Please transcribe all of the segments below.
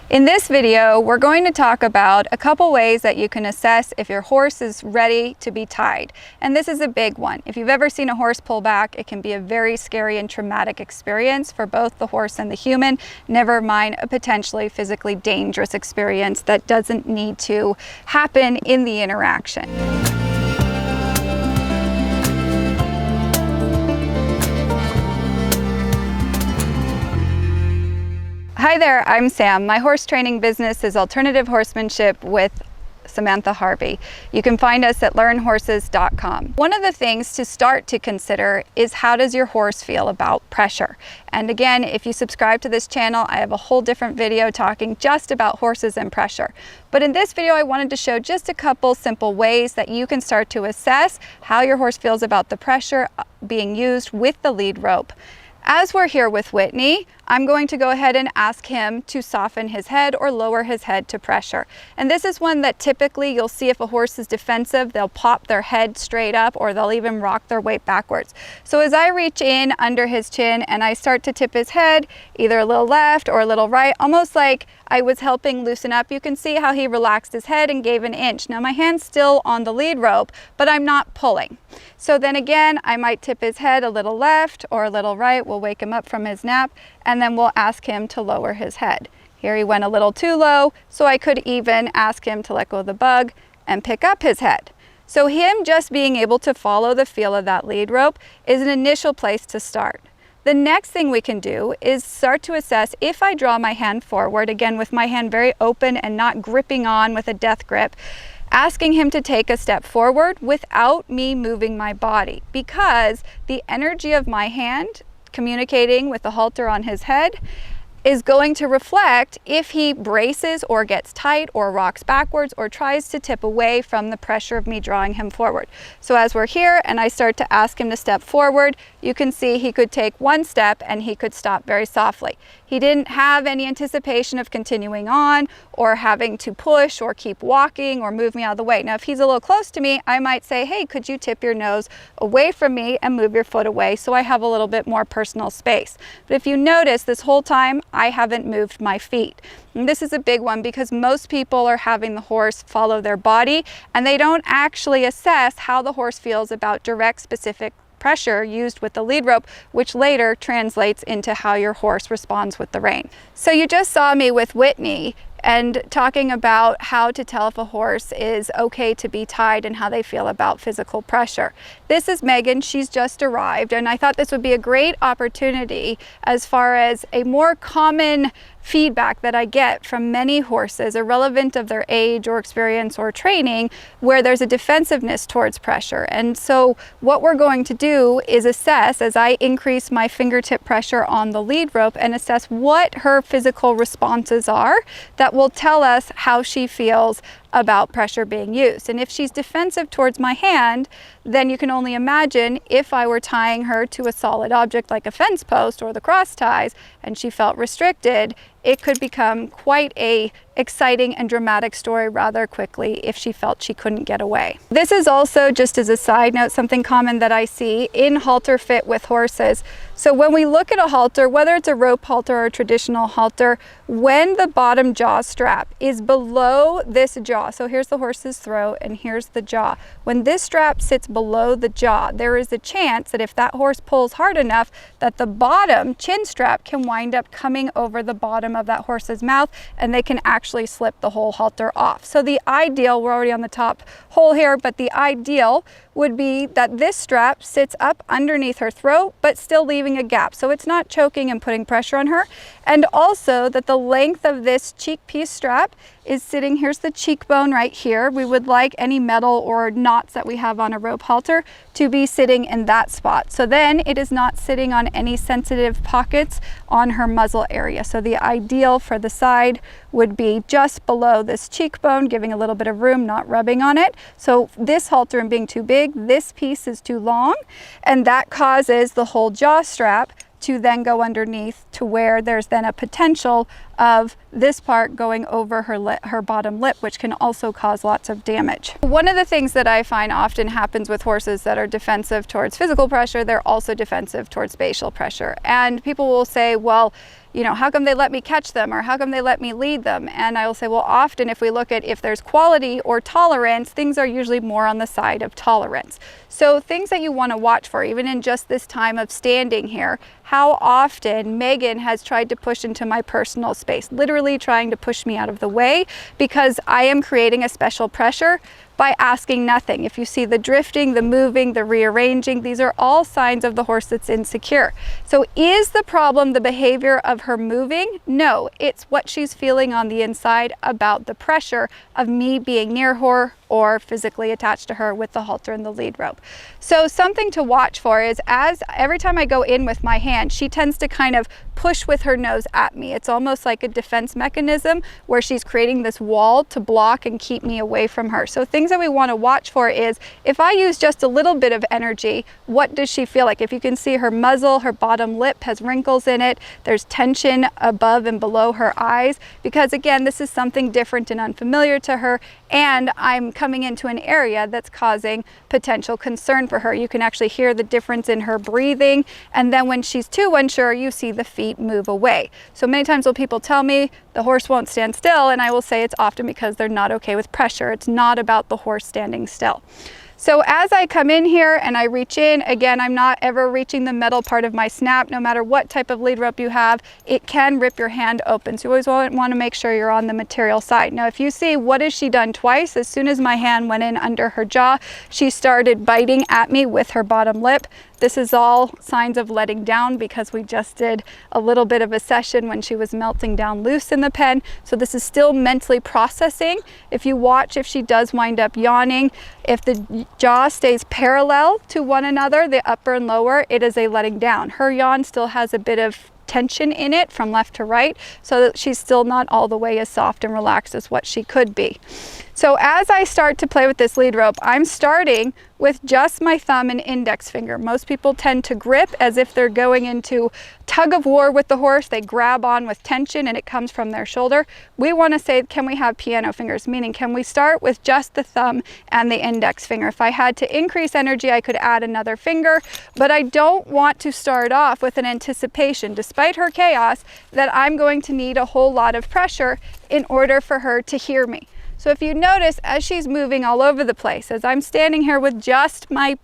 In this video, we're going to talk about a couple ways that you can assess if your horse is ready to be tied. And this is a big one. If you've ever seen a horse pull back, it can be a very scary and traumatic experience for both the horse and the human, never mind a potentially physically dangerous experience that doesn't need to happen in the interaction. Hi there, I'm Sam. My horse training business is Alternative Horsemanship with Samantha Harvey. You can find us at learnhorses.com. One of the things to start to consider is, how does your horse feel about pressure? And again, if you subscribe to this channel, I have a whole different video talking just about horses and pressure. But in this video, I wanted to show just a couple simple ways that you can start to assess how your horse feels about the pressure being used with the lead rope. As we're here with Whitney, I'm going to go ahead and ask him to soften his head or lower his head to pressure. And this is one that typically you'll see if a horse is defensive, they'll pop their head straight up or they'll even rock their weight backwards. So as I reach in under his chin and I start to tip his head, either a little left or a little right, almost like I was helping loosen up, you can see how he relaxed his head and gave an inch. Now my hand's still on the lead rope, but I'm not pulling. So then again, I might tip his head a little left or a little right. We'll wake him up from his nap, and then we'll ask him to lower his head. Here he went a little too low, so I could even ask him to let go of the bug and pick up his head. So him just being able to follow the feel of that lead rope is an initial place to start. The next thing we can do is start to assess, if I draw my hand forward, again with my hand very open and not gripping on with a death grip, asking him to take a step forward without me moving my body, because the energy of my hand communicating with the halter on his head is going to reflect if he braces or gets tight or rocks backwards or tries to tip away from the pressure of me drawing him forward. So as we're here and I start to ask him to step forward, you can see he could take one step and he could stop very softly. He didn't have any anticipation of continuing on or having to push or keep walking or move me out of the way. Now, if he's a little close to me, I might say, hey, could you tip your nose away from me and move your foot away so I have a little bit more personal space. But if you notice, this whole time, I haven't moved my feet. And this is a big one because most people are having the horse follow their body and they don't actually assess how the horse feels about direct specific pressure used with the lead rope, which later translates into how your horse responds with the rein. So you just saw me with Whitney and talking about how to tell if a horse is okay to be tied and how they feel about physical pressure. This is Megan, she's just arrived, and I thought this would be a great opportunity as far as a more common feedback that I get from many horses, irrelevant of their age or experience or training, where there's a defensiveness towards pressure. And so what we're going to do is assess, as I increase my fingertip pressure on the lead rope, and assess what her physical responses are that will tell us how she feels about pressure being used. And if she's defensive towards my hand, then you can only imagine if I were tying her to a solid object like a fence post or the cross ties and she felt restricted, it could become quite a exciting and dramatic story rather quickly if she felt she couldn't get away. This is also, just as a side note, something common that I see in halter fit with horses. So when we look at a halter, whether it's a rope halter or a traditional halter, when the bottom jaw strap is below this jaw, so here's the horse's throat and here's the jaw. When this strap sits below the jaw, there is a chance that if that horse pulls hard enough that the bottom chin strap can wind up coming over the bottom of that horse's mouth and they can actually slip the whole halter off. So the ideal, we're already on the top hole here, but the ideal would be that this strap sits up underneath her throat, but still leaving a gap. So it's not choking and putting pressure on her. And also that the length of this cheek piece strap is sitting, here's the cheekbone right here. We would like any metal or knots that we have on a rope halter to be sitting in that spot. So then it is not sitting on any sensitive pockets on her muzzle area. So the ideal for the side would be just below this cheekbone, giving a little bit of room, not rubbing on it. So this halter and being too big, this piece is too long, and that causes the whole jaw strap to then go underneath to where there's then a potential of this part going over her bottom lip, which can also cause lots of damage. One of the things that I find often happens with horses that are defensive towards physical pressure, they're also defensive towards spatial pressure. And people will say, well, you know, how come they let me catch them, or how come they let me lead them? And I will say, well, often if we look at if there's quality or tolerance, things are usually more on the side of tolerance. So things that you want to watch for, even in just this time of standing here, how often Megan has tried to push into my personal space, literally trying to push me out of the way because I am creating a special pressure by asking nothing. If you see the drifting, the moving, the rearranging, these are all signs of the horse that's insecure. So is the problem the behavior of her moving? No, it's what she's feeling on the inside about the pressure of me being near her or physically attached to her with the halter and the lead rope. So something to watch for is every time I go in with my hand, she tends to kind of push with her nose at me. It's almost like a defense mechanism where she's creating this wall to block and keep me away from her. So things that we want to watch for is if I use just a little bit of energy, what does she feel like? If you can see her muzzle, her bottom lip has wrinkles in it. There's tension above and below her eyes because again, this is something different and unfamiliar to her, and I'm coming into an area that's causing potential concern for her. You can actually hear the difference in her breathing, and then when she's too unsure, you see the feet move away. So many times when people tell me the horse won't stand still, and I will say it's often because they're not okay with pressure. It's not about the horse standing still. So as I come in here and I reach in, again, I'm not ever reaching the metal part of my snap. No matter what type of lead rope you have, it can rip your hand open. So you always want to make sure you're on the material side. Now, if you see, what has she done twice? As soon as my hand went in under her jaw, she started biting at me with her bottom lip. This is all signs of letting down because we just did a little bit of a session when she was melting down loose in the pen. So this is still mentally processing. If you watch, if she does wind up yawning, if the jaw stays parallel to one another, the upper and lower, it is a letting down. Her yawn still has a bit of tension in it from left to right, so that she's still not all the way as soft and relaxed as what she could be. So as I start to play with this lead rope, I'm starting with just my thumb and index finger. Most people tend to grip as if they're going into tug of war with the horse. They grab on with tension and it comes from their shoulder. We want to say, can we have piano fingers? Meaning, can we start with just the thumb and the index finger? If I had to increase energy, I could add another finger, but I don't want to start off with an anticipation, despite her chaos, that I'm going to need a whole lot of pressure in order for her to hear me. So if you notice, as she's moving all over the place, as I'm standing here with just my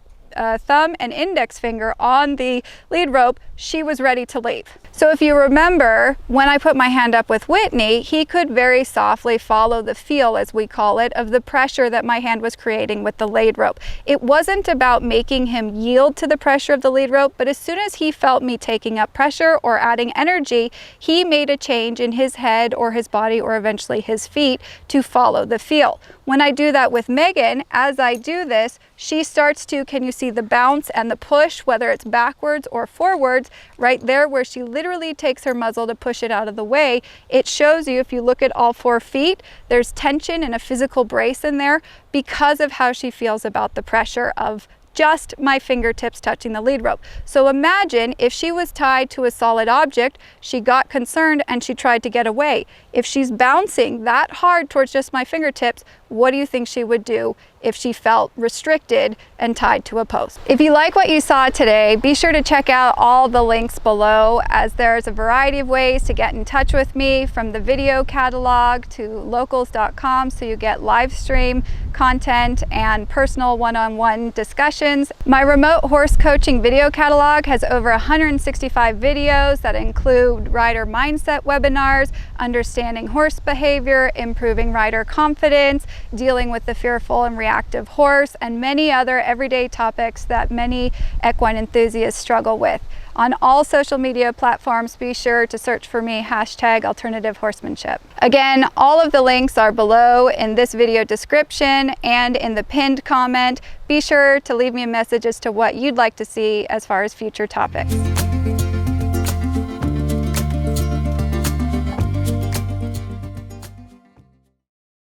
thumb and index finger on the lead rope, she was ready to leave. So if you remember, when I put my hand up with Whitney, he could very softly follow the feel, as we call it, of the pressure that my hand was creating with the lead rope. It wasn't about making him yield to the pressure of the lead rope, but as soon as he felt me taking up pressure or adding energy, he made a change in his head or his body or eventually his feet to follow the feel. When I do that with Megan, as I do this, she starts to, can you see the bounce and the push, whether it's backwards or forwards, right there where she literally takes her muzzle to push it out of the way. It shows you, if you look at all 4 feet, there's tension and a physical brace in there because of how she feels about the pressure of just my fingertips touching the lead rope. So imagine if she was tied to a solid object, she got concerned and she tried to get away. If she's bouncing that hard towards just my fingertips, what do you think she would do if she felt restricted and tied to a post? If you like what you saw today, be sure to check out all the links below, as there's a variety of ways to get in touch with me, from the video catalog to locals.com, so you get live stream content and personal one-on-one discussions. My remote horse coaching video catalog has over 165 videos that include rider mindset webinars, understanding horse behavior, improving rider confidence, dealing with the fearful and reactive horse, and many other everyday topics that many equine enthusiasts struggle with. On all social media platforms, be sure to search for me, #AlternativeHorsemanship. Again, all of the links are below in this video description and in the pinned comment. Be sure to leave me a message as to what you'd like to see as far as future topics.